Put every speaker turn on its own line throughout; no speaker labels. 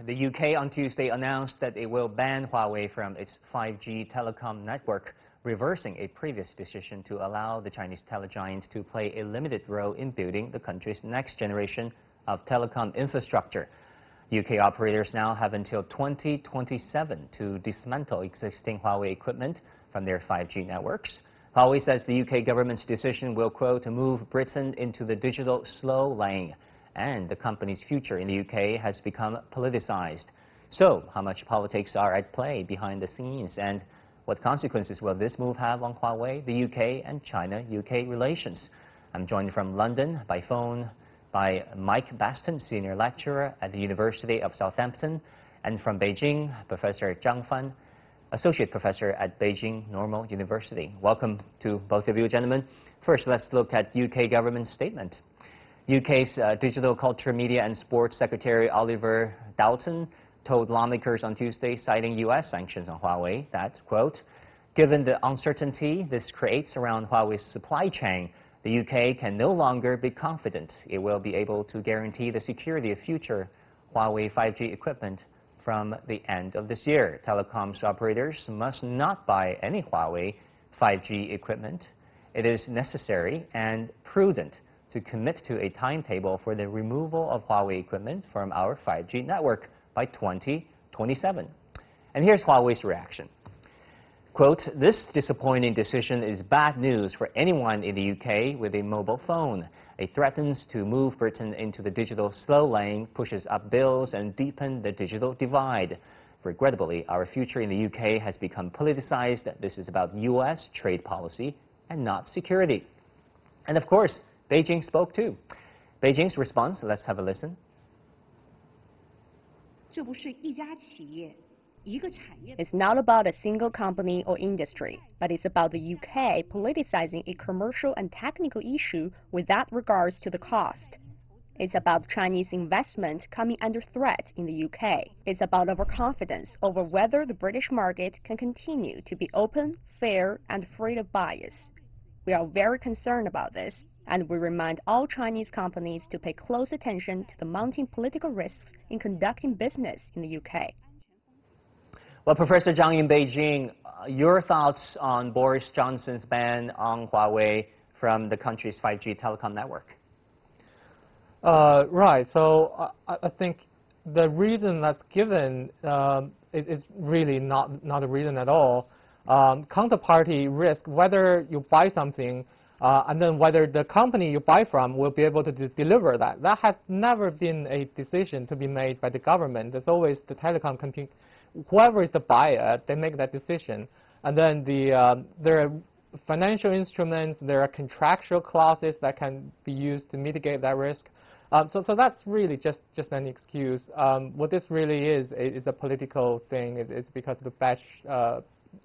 The UK on Tuesday announced that it will ban Huawei from its 5G telecom network, reversing a previous decision to allow the Chinese telegiant to play a limited role in building the country's next generation of telecom infrastructure. UK operators now have until 2027 to dismantle existing Huawei equipment from their 5G networks. Huawei says the UK government's decision will, quote, move Britain into the digital slow lane, and the company's future in the UK has become politicized. So, how much politics are at play behind the scenes, and what consequences will this move have on Huawei, the UK, and China-UK relations? I'm joined from London by phone by Mike BASTIN, Senior Lecturer at the University of Southampton, and from Beijing, Professor Zhang Fan, Associate Professor at Beijing Normal University. Welcome to both of you, gentlemen. First, let's look at UK government statement. UK's Digital Culture, Media and Sports Secretary Oliver Dowden told lawmakers on Tuesday, citing US sanctions on Huawei, that, quote, given the uncertainty this creates around Huawei's supply chain, the UK can no longer be confident it will be able to guarantee the security of future Huawei 5G equipment from the end of this year. Telecoms operators must not buy any Huawei 5G equipment. It is necessary and prudent to commit to a timetable for the removal of Huawei equipment from our 5G network by 2027. And here's Huawei's reaction. Quote, this disappointing decision is bad news for anyone in the UK with a mobile phone. It threatens to move Britain into the digital slow lane, pushes up bills, and deepen the digital divide. Regrettably, our future in the UK has become politicized. This is about US trade policy and not security. And of course, Beijing spoke too. Beijing's response, let's have a listen.
It's not about a single company or industry, but it's about the UK politicizing a commercial and technical issue without regards to the cost. It's about Chinese investment coming under threat in the UK. It's about our confidence over whether the British market can continue to be open, fair, and free of bias. We are very concerned about this, and we remind all Chinese companies to pay close attention to the mounting political risks in conducting business in the UK.
Well, Professor Zhang in Beijing, your thoughts on Boris Johnson's ban on Huawei from the country's 5G telecom network?
Right. So I think the reason that's given is really not a reason at all. Counterparty risk, whether you buy something and then whether the company you buy from will be able to deliver that. That has never been a decision to be made by the government. There's always the telecom company, whoever is the buyer, they make that decision. And then there are financial instruments, there are contractual clauses that can be used to mitigate that risk. So that's really just an excuse. What this really is a political thing. It's because the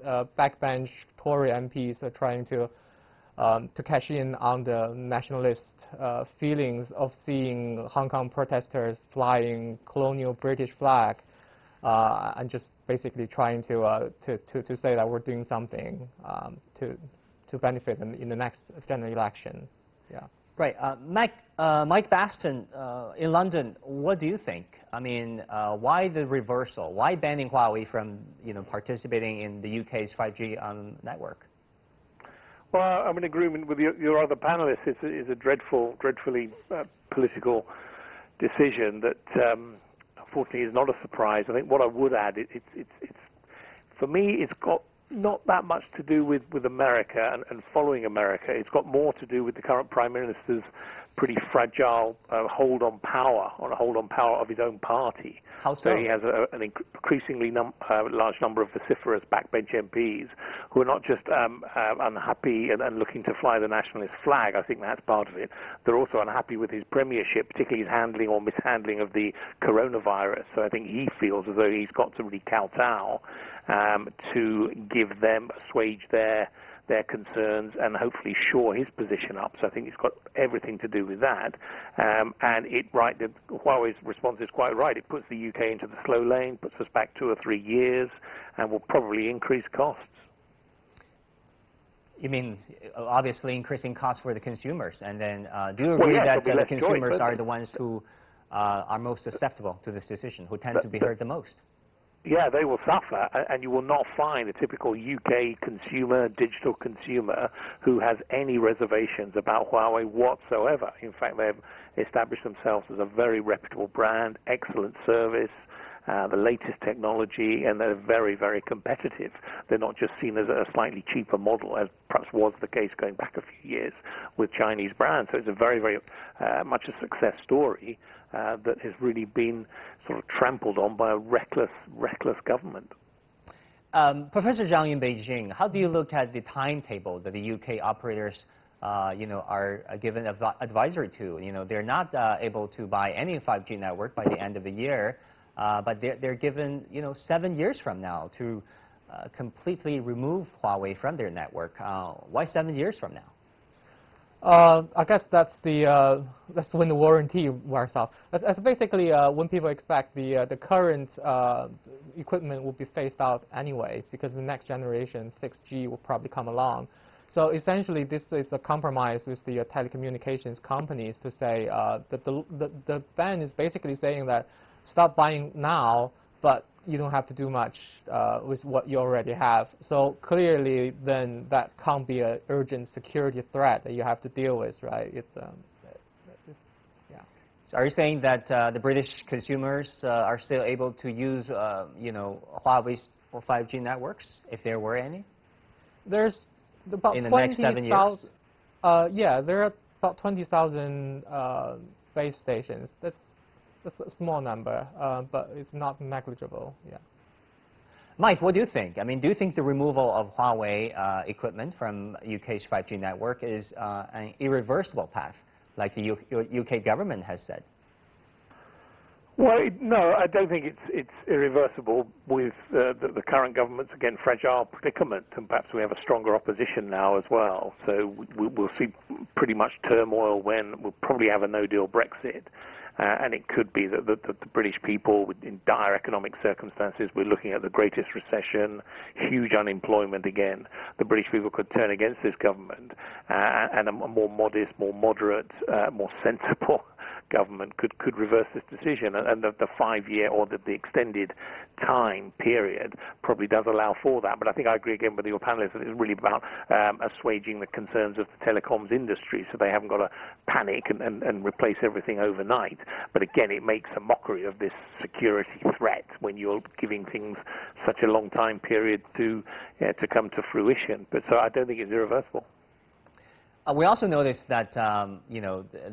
backbench Tory MPs are trying to cash in on the nationalist feelings of seeing Hong Kong protesters flying colonial British flag, and just basically trying to say that we're doing something to benefit them in the next general election. Yeah.
Right. Mike BASTIN in London, what do you think? I mean, why the reversal? Why banning Huawei from participating in the UK's 5G network?
Well, I'm in agreement with your other panelists. It's a dreadfully political decision that, unfortunately, is not a surprise. I think what I would add, it's for me, it's got not that much to do with America and following America. It's got more to do with the current Prime Minister's pretty fragile hold on power of his own party.
How so?
So he has an increasingly large number of vociferous backbench MPs who are not just unhappy and looking to fly the nationalist flag. I think that's part of it. They're also unhappy with his premiership, particularly his handling or mishandling of the coronavirus. So I think he feels as though he's got to really kowtow to give them, assuage their concerns and hopefully shore his position up. So I think it's got everything to do with that. Huawei's response is quite right. It puts the UK into the slow lane, puts us back 2 or 3 years, and will probably increase costs.
You mean, obviously, increasing costs for the consumers, and then do you agree that the consumers are the ones who are most susceptible to this decision, who tend to be hurt the most.
Yeah, they will suffer, and you will not find a typical UK consumer, digital consumer, who has any reservations about Huawei whatsoever. In fact, they've established themselves as a very reputable brand, excellent service, the latest technology, and they're very, very competitive. They're not just seen as a slightly cheaper model, as perhaps was the case going back a few years with Chinese brands. So it's a very, very much a success story that has really been sort of trampled on by a reckless government.
Professor Zhang in Beijing, how do you look at the timetable that the UK operators are given advisory to? They're not able to buy any 5G network by the end of the year, but they're given 7 years from now to completely remove Huawei from their network. Why 7 years from now?
I guess that's when the warranty wears off. That's basically when people expect the current equipment will be phased out anyways, because the next generation 6G will probably come along. So essentially, this is a compromise with the telecommunications companies to say that the ban is basically saying that stop buying now, but you don't have to do much with what you already have. So clearly, then that can't be an urgent security threat that you have to deal with, right? Yeah.
So are you saying that the British consumers are still able to use, Huawei's 5G networks, if there were any?
There's about
in the next 7 years.
Yeah, there are about 20,000 base stations. That's a small number, but it's not negligible. Yeah.
Mike, what do you think? I mean, do you think the removal of Huawei equipment from UK's 5G network is an irreversible path, like the UK government has said?
Well, no, I don't think it's irreversible with the current government's, again, fragile predicament, and perhaps we have a stronger opposition now as well. So we'll see pretty much turmoil when we'll probably have a no-deal Brexit. And it could be that the British people, in dire economic circumstances, we're looking at the greatest recession, huge unemployment again. The British people could turn against this government, and a more modest, more moderate, more sensible government could reverse this decision. And the 5-year or the extended time period probably does allow for that. But I think I agree again with your panelists that it's really about assuaging the concerns of the telecoms industry, so they haven't got to panic and replace everything overnight. But again, it makes a mockery of this security threat when you're giving things such a long time period to come to fruition. But so I don't think it's irreversible.
We also noticed that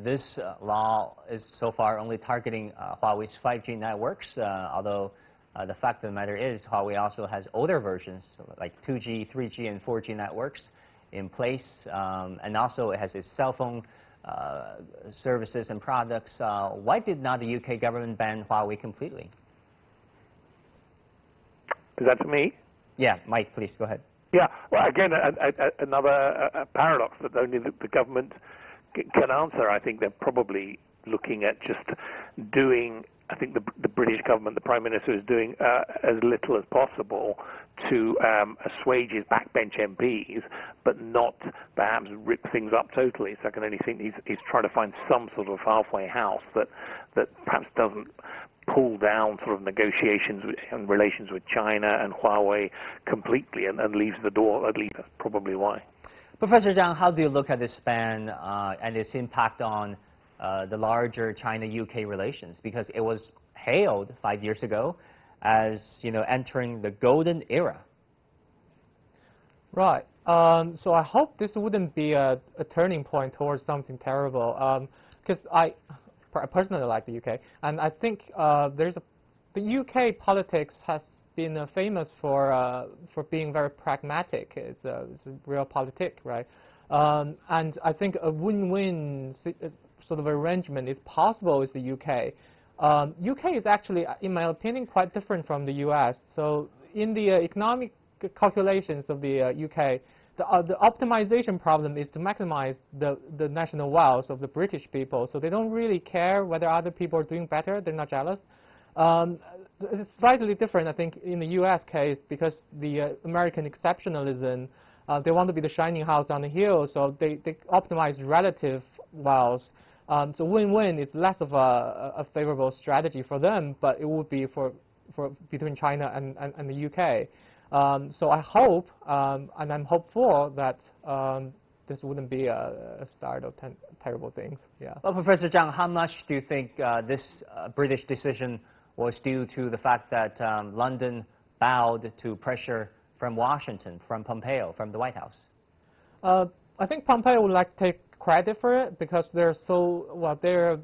this law is so far only targeting Huawei's 5G networks, although the fact of the matter is Huawei also has older versions like 2G, 3G, and 4G networks in place, and also it has its cell phone services and products. Why did not the UK government ban Huawei completely?
Is that to me?
Yeah, Mike, please go ahead.
Yeah, well, again, another paradox that only the government can answer. I think they're probably looking at just doing, I think the British government, the Prime Minister is doing as little as possible to assuage his backbench MPs, but not perhaps rip things up totally. So I can only think he's trying to find some sort of halfway house that perhaps doesn't pull down sort of negotiations and relations with China and Huawei completely and leaves the door, at least that's probably why.
Professor Zhang, how do you look at this ban and its impact on the larger China-UK relations? Because it was hailed 5 years ago as, entering the golden era.
Right. So I hope this wouldn't be a turning point towards something terrible, because I personally like the UK, and I think the UK politics has been famous for being very pragmatic. It's a real politic, right? And I think a win-win sort of arrangement is possible with the UK. UK is actually, in my opinion, quite different from the US. So in the economic calculations of the UK, the optimization problem is to maximize the national wealth of the British people. So they don't really care whether other people are doing better. They're not jealous. It's slightly different, I think, in the US case, because the American exceptionalism, they want to be the shining house on the hill, so they optimize relative wealth So win-win is less of a favorable strategy for them, but it would be for between China and the UK. So I hope, and I'm hopeful that this wouldn't be a start of terrible things. Yeah.
Well, Professor Zhang, how much do you think this British decision was due to the fact that London bowed to pressure from Washington, from Pompeo, from the White House?
I think Pompeo would like to take credit for it because they're they're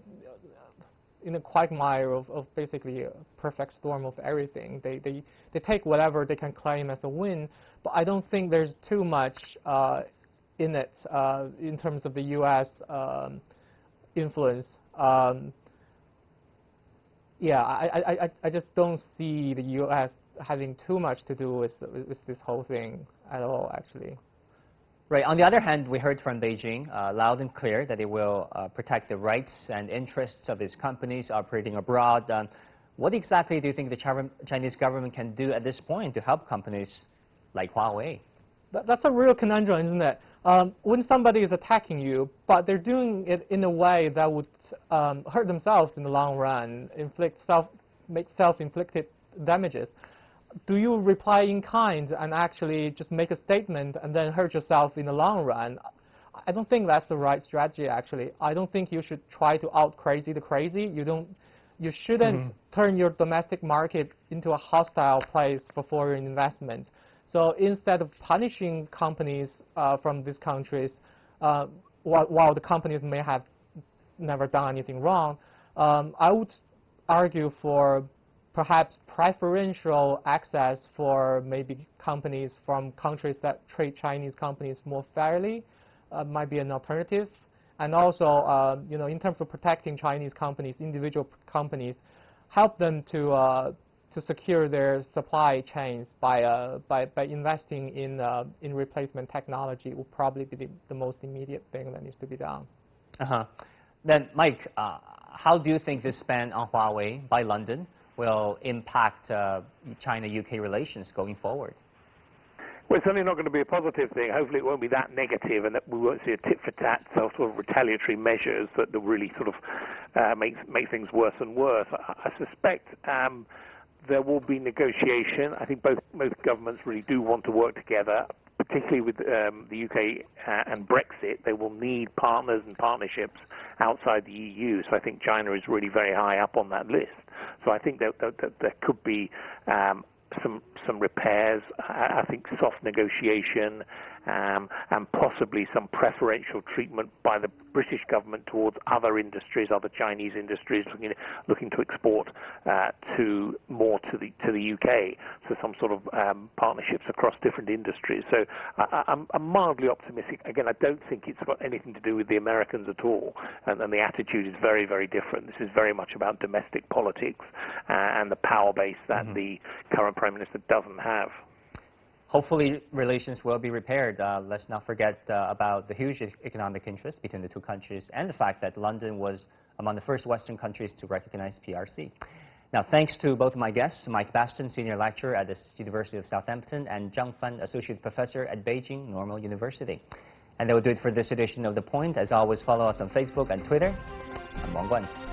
in a quagmire of basically a perfect storm of everything. They take whatever they can claim as a win, but I don't think there's too much in it in terms of the U.S. influence. Yeah, I just don't see the U.S. having too much to do with this whole thing at all, actually.
Right. On the other hand, we heard from Beijing loud and clear that it will protect the rights and interests of its companies operating abroad. What exactly do you think the Chinese government can do at this point to help companies like Huawei?
That's a real conundrum, isn't it? When somebody is attacking you, but they're doing it in a way that would hurt themselves in the long run, make self-inflicted damages. Do you reply in kind and actually just make a statement and then hurt yourself in the long run? I don't think that's the right strategy, actually. I don't think you should try to out-crazy the crazy. You shouldn't turn your domestic market into a hostile place for foreign investment. So instead of punishing companies from these countries, while the companies may have never done anything wrong, I would argue for perhaps preferential access for maybe companies from countries that treat Chinese companies more fairly might be an alternative. And also, in terms of protecting Chinese companies, individual companies, help them to secure their supply chains by investing in replacement technology will probably be the most immediate thing that needs to be done.
Then, Mike, how do you think this ban on Huawei by London will impact China-UK relations going forward?
Well, it's certainly not going to be a positive thing. Hopefully it won't be that negative and that we won't see a tit-for-tat sort of retaliatory measures that really sort of make things worse and worse. I suspect there will be negotiation. I think both governments really do want to work together, particularly with the UK and Brexit. They will need partners and partnerships outside the EU. So I think China is really very high up on that list. So I think that there could be some repairs, I think soft negotiation, and possibly some preferential treatment by the British government towards other industries, other Chinese industries looking to export more to the UK. So some sort of partnerships across different industries. So I'm mildly optimistic. Again, I don't think it's got anything to do with the Americans at all, and the attitude is very, very different. This is very much about domestic politics and the power base that the current Prime Minister doesn't have.
Hopefully, relations will be repaired. Let's not forget about the huge economic interest between the two countries and the fact that London was among the first Western countries to recognize PRC. Now, thanks to both of my guests, Mike BASTIN, Senior Lecturer at the University of Southampton, and Zhang Fan, Associate Professor at Beijing Normal University. And that will do it for this edition of The Point. As always, follow us on Facebook and Twitter. I'm Wang Guan.